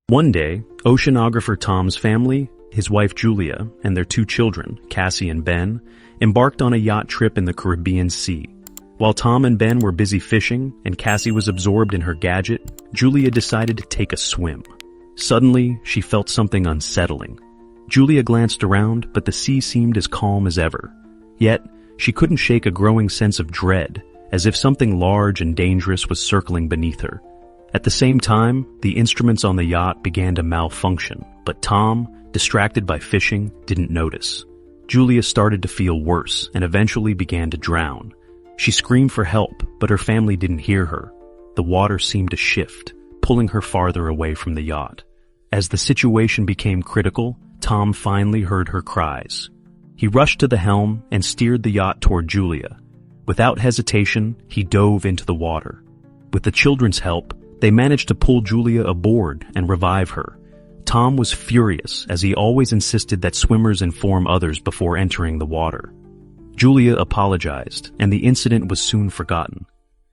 One day, oceanographer Tom's family, his wife Julia, and their two children, Cassie and Ben, embarked on a yacht trip in the Caribbean Sea. While Tom and Ben were busy fishing and Cassie was absorbed in her gadget, Julia decided to take a swim. Suddenly, she felt something unsettling. Julia glanced around, but the sea seemed as calm as ever. Yet, she couldn't shake a growing sense of dread, as if something large and dangerous was circling beneath her. At the same time, the instruments on the yacht began to malfunction, but Tom, distracted by fishing, didn't notice. Julia started to feel worse and eventually began to drown. She screamed for help, but her family didn't hear her. The water seemed to shift, pulling her farther away from the yacht. As the situation became critical, Tom finally heard her cries. He rushed to the helm and steered the yacht toward Julia. Without hesitation, he dove into the water. With the children's help, they managed to pull Julia aboard and revive her. Tom was furious, as he always insisted that swimmers inform others before entering the water. Julia apologized, and the incident was soon forgotten.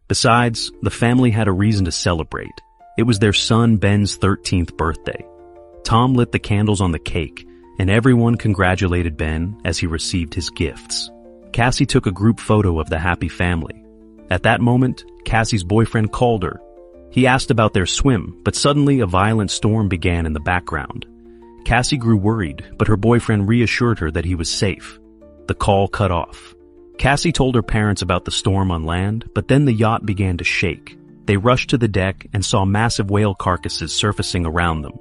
Besides, the family had a reason to celebrate. It was their son Ben's 13th birthday. Tom lit the candles on the cake, and everyone congratulated Ben as he received his gifts. Cassie took a group photo of the happy family. At that moment, Cassie's boyfriend called her. He asked about their swim, but suddenly a violent storm began in the background. Cassie grew worried, but her boyfriend reassured her that he was safe. The call cut off. Cassie told her parents about the storm on land, but then the yacht began to shake. They rushed to the deck and saw massive whale carcasses surfacing around them.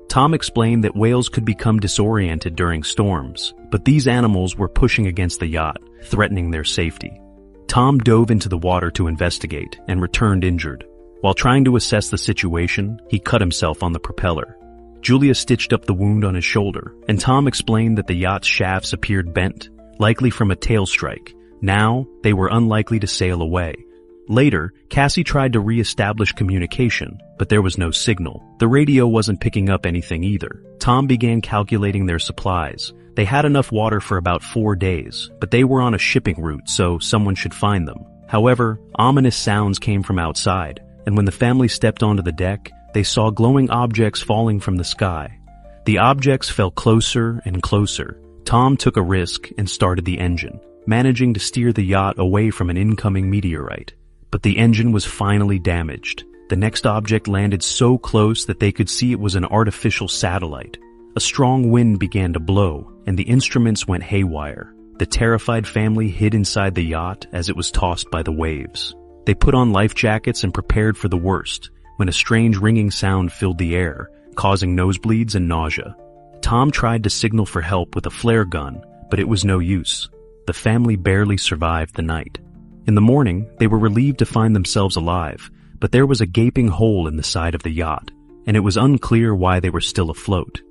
Tom explained that whales could become disoriented during storms, but these animals were pushing against the yacht, threatening their safety. Tom dove into the water to investigate and returned injured. While trying to assess the situation, he cut himself on the propeller. Julia stitched up the wound on his shoulder, and Tom explained that the yacht's shafts appeared bent, likely from a tail strike. Now, they were unlikely to sail away. Later, Cassie tried to re-establish communication, but there was no signal. The radio wasn't picking up anything either. Tom began calculating their supplies. They had enough water for about 4 days, but they were on a shipping route, so someone should find them. However, ominous sounds came from outside, and when the family stepped onto the deck, they saw glowing objects falling from the sky. The objects fell closer and closer. Tom took a risk and started the engine, managing to steer the yacht away from an incoming meteorite. But the engine was finally damaged. The next object landed so close that they could see it was an artificial satellite. A strong wind began to blow, and the instruments went haywire. The terrified family hid inside the yacht as it was tossed by the waves. They put on life jackets and prepared for the worst, when a strange ringing sound filled the air, causing nosebleeds and nausea. Tom tried to signal for help with a flare gun, but it was no use. The family barely survived the night. In the morning, they were relieved to find themselves alive, but there was a gaping hole in the side of the yacht, and it was unclear why they were still afloat.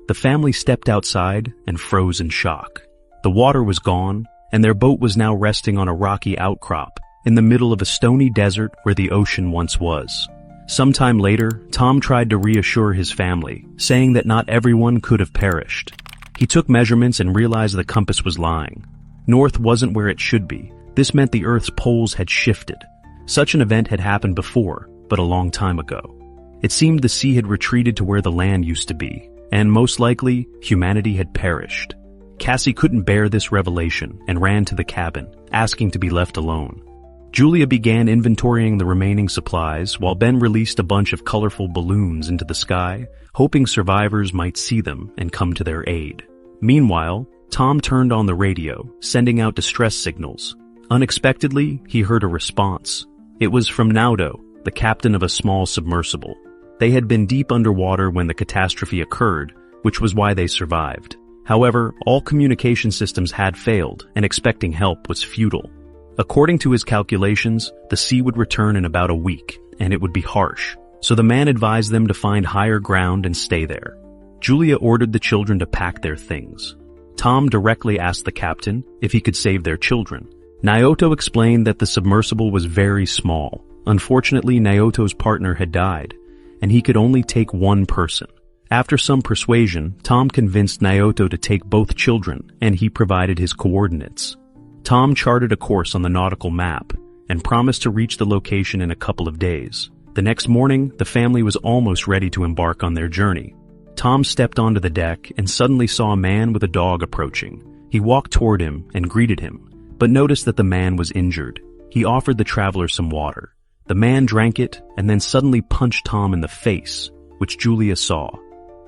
The family stepped outside and froze in shock. The water was gone, and their boat was now resting on a rocky outcrop in the middle of a stony desert where the ocean once was. Sometime later, Tom tried to reassure his family, saying that not everyone could have perished. He took measurements and realized the compass was lying. North wasn't where it should be. This meant the Earth's poles had shifted. Such an event had happened before, but a long time ago. It seemed the sea had retreated to where the land used to be, and most likely, humanity had perished. Cassie couldn't bear this revelation and ran to the cabin, asking to be left alone. Julia began inventorying the remaining supplies while Ben released a bunch of colorful balloons into the sky, hoping survivors might see them and come to their aid. Meanwhile, Tom turned on the radio, sending out distress signals. Unexpectedly, he heard a response. It was from Naudo, the captain of a small submersible. They had been deep underwater when the catastrophe occurred, which was why they survived. However, all communication systems had failed, and expecting help was futile. According to his calculations, the sea would return in about a week, and it would be harsh, so the man advised them to find higher ground and stay there. Julia ordered the children to pack their things. Tom directly asked the captain if he could save their children. Naoto explained that the submersible was very small. Unfortunately, Naoto's partner had died, and he could only take one person. After some persuasion, Tom convinced Naoto to take both children, and he provided his coordinates. Tom charted a course on the nautical map and promised to reach the location in a couple of days. The next morning, the family was almost ready to embark on their journey. Tom stepped onto the deck and suddenly saw a man with a dog approaching. He walked toward him and greeted him, but noticed that the man was injured. He offered the traveler some water. The man drank it and then suddenly punched Tom in the face, which Julia saw.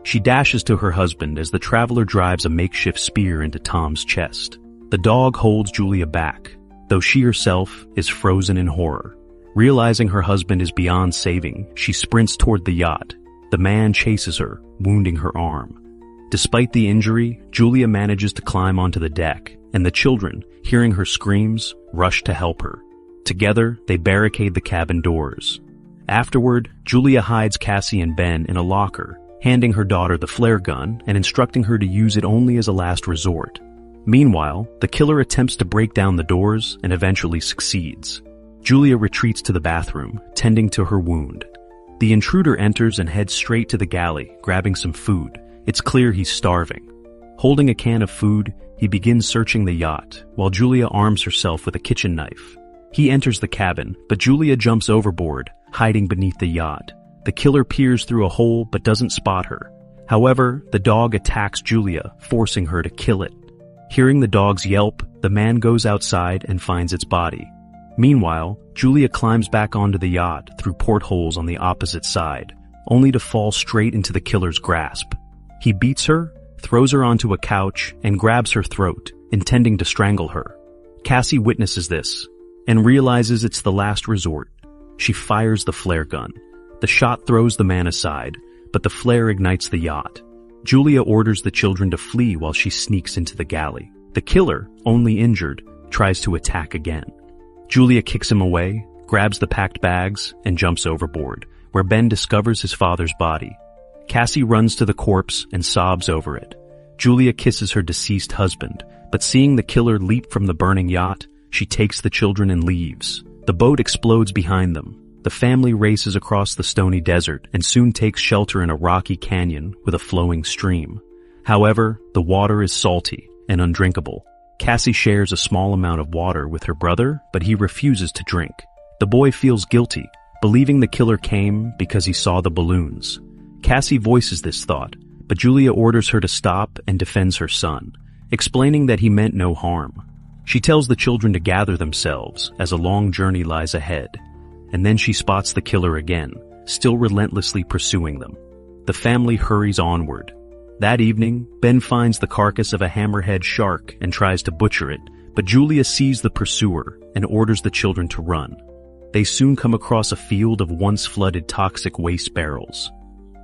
She dashes to her husband as the traveler drives a makeshift spear into Tom's chest. The dog holds Julia back, though she herself is frozen in horror. Realizing her husband is beyond saving, she sprints toward the yacht. The man chases her, wounding her arm. Despite the injury, Julia manages to climb onto the deck, and the children, hearing her screams, rush to help her. Together, they barricade the cabin doors. Afterward, Julia hides Cassie and Ben in a locker, handing her daughter the flare gun and instructing her to use it only as a last resort. Meanwhile, the killer attempts to break down the doors and eventually succeeds. Julia retreats to the bathroom, tending to her wound. The intruder enters and heads straight to the galley, grabbing some food. It's clear he's starving. Holding a can of food, he begins searching the yacht, while Julia arms herself with a kitchen knife. He enters the cabin, but Julia jumps overboard, hiding beneath the yacht. The killer peers through a hole but doesn't spot her. However, the dog attacks Julia, forcing her to kill it. Hearing the dog's yelp, the man goes outside and finds its body. Meanwhile, Julia climbs back onto the yacht through portholes on the opposite side, only to fall straight into the killer's grasp. He beats her, throws her onto a couch, and grabs her throat, intending to strangle her. Cassie witnesses this, and realizes it's the last resort. She fires the flare gun. The shot throws the man aside, but the flare ignites the yacht. Julia orders the children to flee while she sneaks into the galley. The killer, only injured, tries to attack again. Julia kicks him away, grabs the packed bags, and jumps overboard, where Ben discovers his father's body. Cassie runs to the corpse and sobs over it. Julia kisses her deceased husband, but seeing the killer leap from the burning yacht, she takes the children and leaves. The boat explodes behind them. The family races across the stony desert and soon takes shelter in a rocky canyon with a flowing stream. However, the water is salty and undrinkable. Cassie shares a small amount of water with her brother, but he refuses to drink. The boy feels guilty, believing the killer came because he saw the balloons. Cassie voices this thought, but Julia orders her to stop and defends her son, explaining that he meant no harm. She tells the children to gather themselves as a long journey lies ahead, and then she spots the killer again, still relentlessly pursuing them. The family hurries onward. That evening, Ben finds the carcass of a hammerhead shark and tries to butcher it, but Julia sees the pursuer and orders the children to run. They soon come across a field of once flooded toxic waste barrels.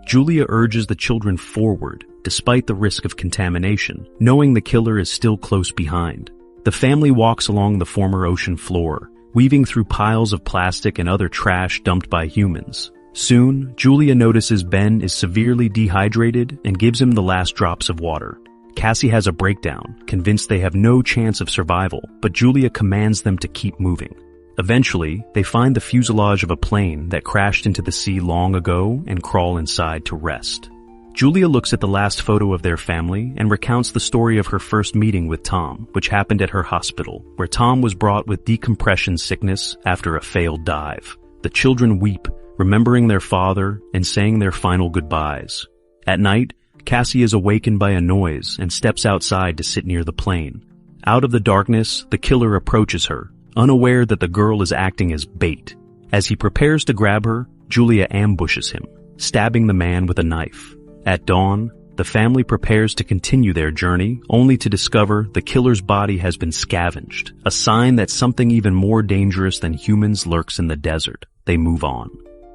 Julia urges the children forward, despite the risk of contamination, knowing the killer is still close behind. The family walks along the former ocean floor, weaving through piles of plastic and other trash dumped by humans. Soon, Julia notices Ben is severely dehydrated and gives him the last drops of water. Cassie has a breakdown, convinced they have no chance of survival, but Julia commands them to keep moving. Eventually, they find the fuselage of a plane that crashed into the sea long ago and crawl inside to rest. Julia looks at the last photo of their family and recounts the story of her first meeting with Tom, which happened at her hospital, where Tom was brought with decompression sickness after a failed dive. The children weep, remembering their father and saying their final goodbyes. At night, Cassie is awakened by a noise and steps outside to sit near the plane. Out of the darkness, the killer approaches her, unaware that the girl is acting as bait. As he prepares to grab her, Julia ambushes him, stabbing the man with a knife. At dawn, the family prepares to continue their journey, only to discover the killer's body has been scavenged, a sign that something even more dangerous than humans lurks in the desert. They move on.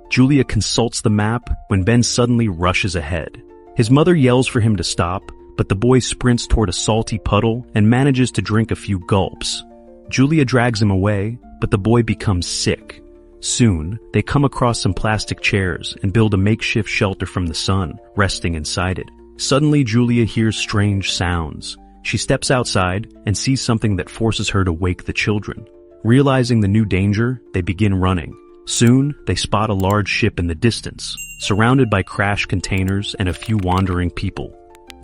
Julia consults the map when Ben suddenly rushes ahead. His mother yells for him to stop, but the boy sprints toward a salty puddle and manages to drink a few gulps. Julia drags him away, but the boy becomes sick. Soon, they come across some plastic chairs and build a makeshift shelter from the sun, resting inside it. Suddenly, Julia hears strange sounds. She steps outside and sees something that forces her to wake the children. Realizing the new danger, they begin running. Soon, they spot a large ship in the distance, surrounded by crash containers and a few wandering people.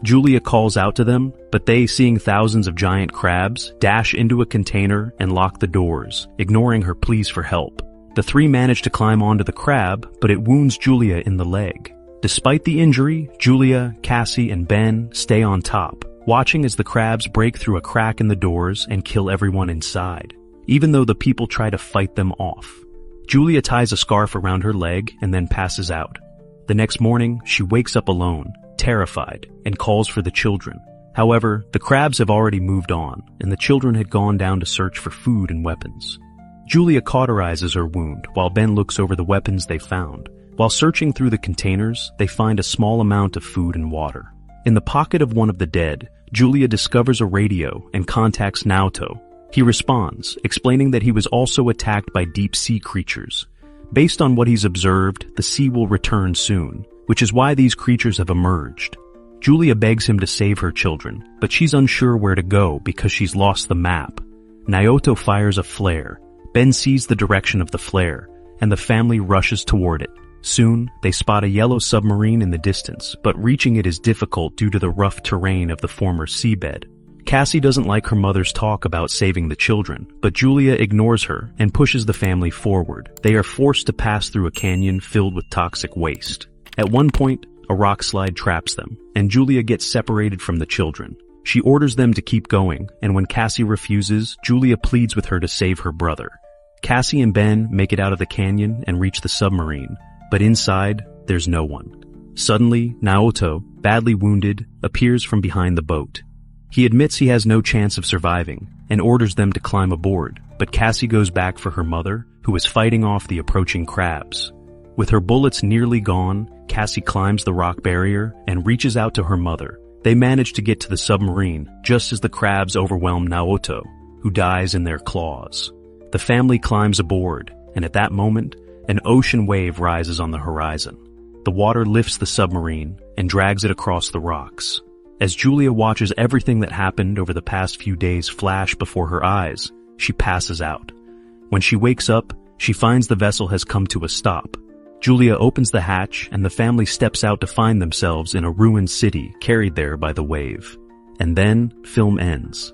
Julia calls out to them, but they, seeing thousands of giant crabs, dash into a container and lock the doors, ignoring her pleas for help. The three manage to climb onto the crab, but it wounds Julia in the leg. Despite the injury, Julia, Cassie, and Ben stay on top, watching as the crabs break through a crack in the doors and kill everyone inside, even though the people try to fight them off. Julia ties a scarf around her leg and then passes out. The next morning, she wakes up alone, terrified, and calls for the children. However, the crabs have already moved on, and the children had gone down to search for food and weapons. Julia cauterizes her wound while Ben looks over the weapons they found. While searching through the containers, they find a small amount of food and water. In the pocket of one of the dead, Julia discovers a radio and contacts Naoto. He responds, explaining that he was also attacked by deep-sea creatures. Based on what he's observed, the sea will return soon, which is why these creatures have emerged. Julia begs him to save her children, but she's unsure where to go because she's lost the map. Naoto fires a flare. Ben sees the direction of the flare, and the family rushes toward it. Soon, they spot a yellow submarine in the distance, but reaching it is difficult due to the rough terrain of the former seabed. Cassie doesn't like her mother's talk about saving the children, but Julia ignores her and pushes the family forward. They are forced to pass through a canyon filled with toxic waste. At one point, a rock slide traps them, and Julia gets separated from the children. She orders them to keep going, and when Cassie refuses, Julia pleads with her to save her brother. Cassie and Ben make it out of the canyon and reach the submarine, but inside, there's no one. Suddenly, Naoto, badly wounded, appears from behind the boat. He admits he has no chance of surviving and orders them to climb aboard, but Cassie goes back for her mother, who is fighting off the approaching crabs. With her bullets nearly gone, Cassie climbs the rock barrier and reaches out to her mother. They manage to get to the submarine just as the crabs overwhelm Naoto, who dies in their claws. The family climbs aboard, and at that moment, an ocean wave rises on the horizon. The water lifts the submarine and drags it across the rocks. As Julia watches everything that happened over the past few days flash before her eyes, she passes out. When she wakes up, she finds the vessel has come to a stop. Julia opens the hatch and the family steps out to find themselves in a ruined city carried there by the wave. And then, film ends.